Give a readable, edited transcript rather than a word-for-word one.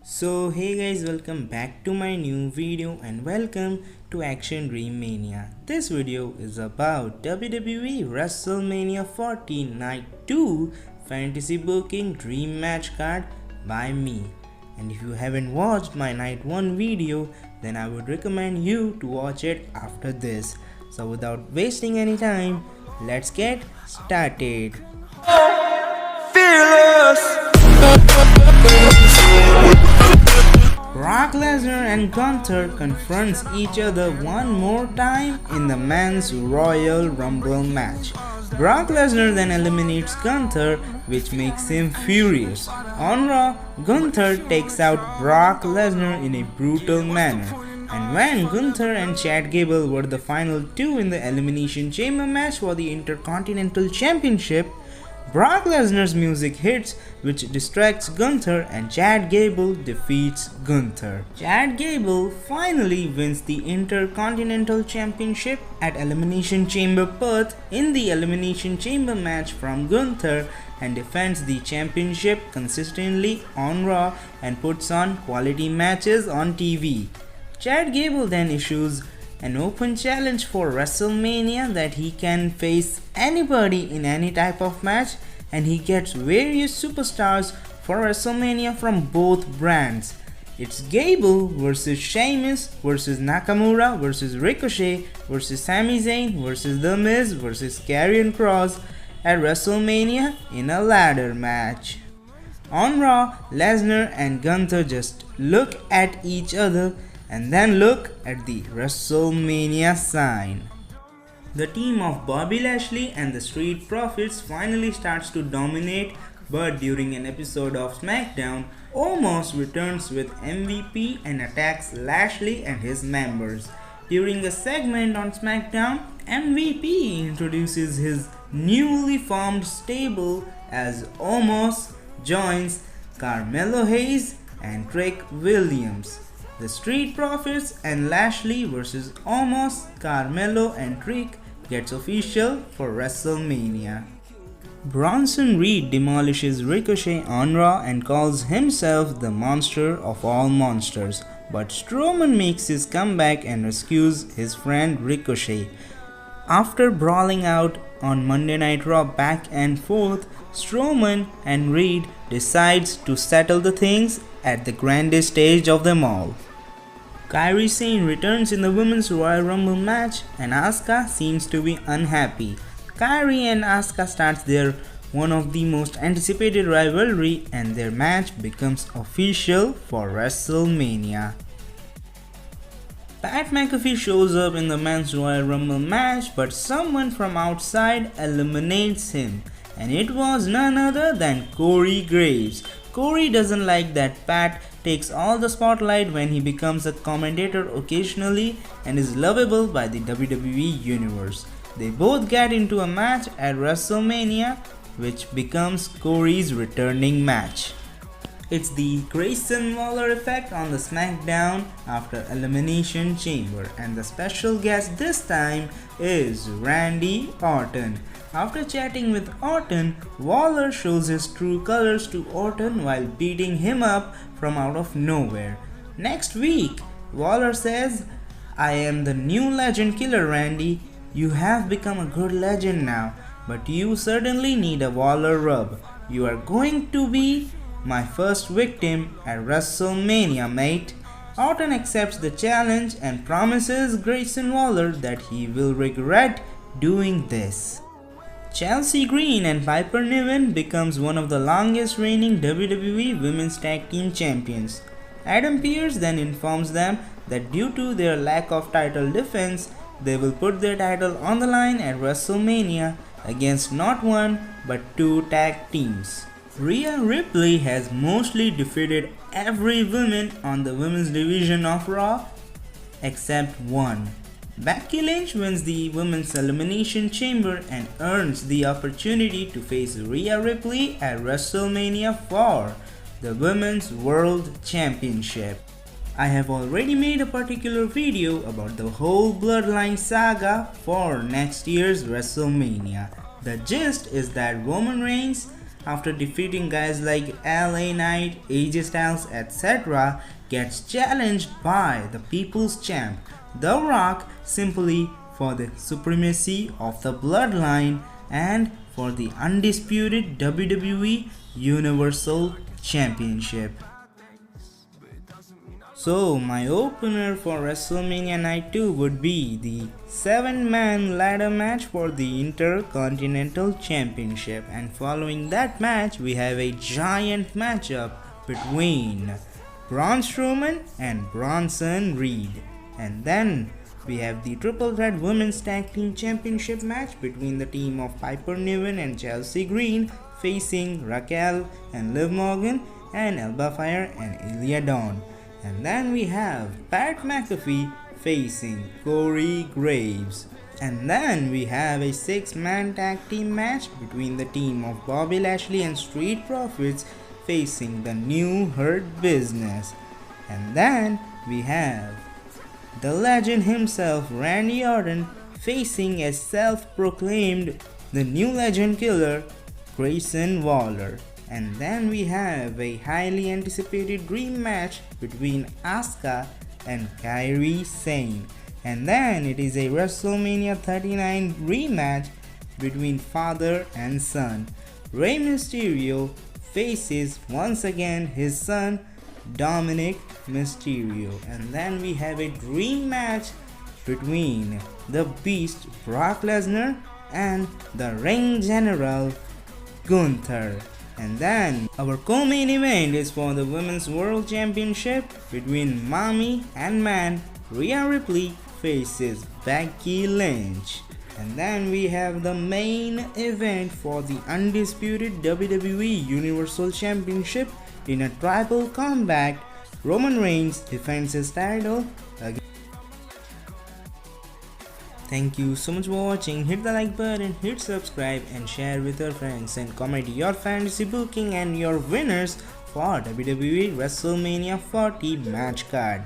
So hey guys, welcome back to my new video and welcome to Action Dream Mania. This video is about WWE WrestleMania 14 Night 2 Fantasy Booking Dream Match card by me. And if you haven't watched my Night 1 video, then I would recommend you to watch it after this. So without wasting any time, let's get started. Brock Lesnar and Gunther confronts each other one more time in the Men's Royal Rumble match. Brock Lesnar then eliminates Gunther, which makes him furious. On Raw, Gunther takes out Brock Lesnar in a brutal manner. And when Gunther and Chad Gable were the final two in the Elimination Chamber match for the Intercontinental Championship, Brock Lesnar's music hits, which distracts Gunther, and Chad Gable defeats Gunther. Chad Gable finally wins the Intercontinental Championship at Elimination Chamber Perth in the Elimination Chamber match from Gunther and defends the championship consistently on Raw and puts on quality matches on TV. Chad Gable then issues an open challenge for WrestleMania that he can face anybody in any type of match, and he gets various superstars for WrestleMania from both brands. It's Gable versus Sheamus versus Nakamura versus Ricochet versus Sami Zayn versus The Miz versus Karrion Kross at WrestleMania in a ladder match. On Raw, Lesnar and Gunther just look at each other and then look at the WrestleMania sign. The team of Bobby Lashley and the Street Profits finally starts to dominate, but during an episode of SmackDown, Omos returns with MVP and attacks Lashley and his members. During a segment on SmackDown, MVP introduces his newly formed stable as Omos joins Carmelo Hayes and Trick Williams. The Street Profits and Lashley vs Omos, Carmelo and Trick gets official for WrestleMania. Bronson Reed demolishes Ricochet on Raw and calls himself the monster of all monsters, but Strowman makes his comeback and rescues his friend Ricochet. After brawling out on Monday Night Raw back and forth, Strowman and Reed decides to settle the things at the grandest stage of them all. Kairi Sane returns in the Women's Royal Rumble match and Asuka seems to be unhappy. Kairi and Asuka starts their one of the most anticipated rivalry and their match becomes official for WrestleMania. Pat McAfee shows up in the Men's Royal Rumble match, but someone from outside eliminates him, and it was none other than Corey Graves. Corey doesn't like that Pat takes all the spotlight when he becomes a commentator occasionally and is lovable by the WWE Universe. They both get into a match at WrestleMania, which becomes Corey's returning match. It's the Grayson Waller effect on the SmackDown after Elimination Chamber, and the special guest this time is Randy Orton. After chatting with Orton, Waller shows his true colors to Orton while beating him up from out of nowhere. Next week, Waller says, "I am the new legend killer, Randy. You have become a good legend now, but you certainly need a Waller rub. You are going to be my first victim at WrestleMania, mate." Orton accepts the challenge and promises Grayson Waller that he will regret doing this. Chelsea Green and Piper Niven becomes one of the longest reigning WWE Women's Tag Team Champions. Adam Pearce then informs them that due to their lack of title defense, they will put their title on the line at WrestleMania against not one but two tag teams. Rhea Ripley has mostly defeated every woman on the women's division of Raw except one. Becky Lynch wins the Women's Elimination Chamber and earns the opportunity to face Rhea Ripley at WrestleMania for the Women's World Championship. I have already made a particular video about the whole Bloodline saga for next year's WrestleMania. The gist is that Roman Reigns after defeating guys like LA Knight, AJ Styles, etc., gets challenged by the People's Champ, The Rock, simply for the supremacy of the bloodline and for the undisputed WWE Universal Championship. So, my opener for WrestleMania Night 2 would be the 7-man ladder match for the Intercontinental Championship, and following that match, we have a giant matchup between Braun Strowman and Bronson Reed. And then we have the Triple Threat Women's Tag Team Championship match between the team of Piper Niven and Chelsea Green facing Raquel and Liv Morgan and Alba Fire and Ilya Dawn. And then we have Pat McAfee facing Corey Graves. And then we have a 6-man tag team match between the team of Bobby Lashley and Street Profits facing the New Hurt Business. And then we have the legend himself, Randy Orton, facing a self-proclaimed the new legend killer, Grayson Waller. And then we have a highly anticipated dream match between Asuka and Kairi Sane. And then it is a WrestleMania 39 rematch between father and son. Rey Mysterio faces once again his son Dominic Mysterio. And then we have a dream match between the Beast Brock Lesnar and the Ring General Gunther. And then our co-main event is for the Women's World Championship between Mommy and Man. Rhea Ripley faces Becky Lynch. And then we have the main event for the undisputed WWE Universal Championship in a tribal combat. Roman Reigns defends his title against. Thank you so much for watching. Hit the like button, hit subscribe and share with your friends, and comment your fantasy booking and your winners for WWE WrestleMania 40 match card.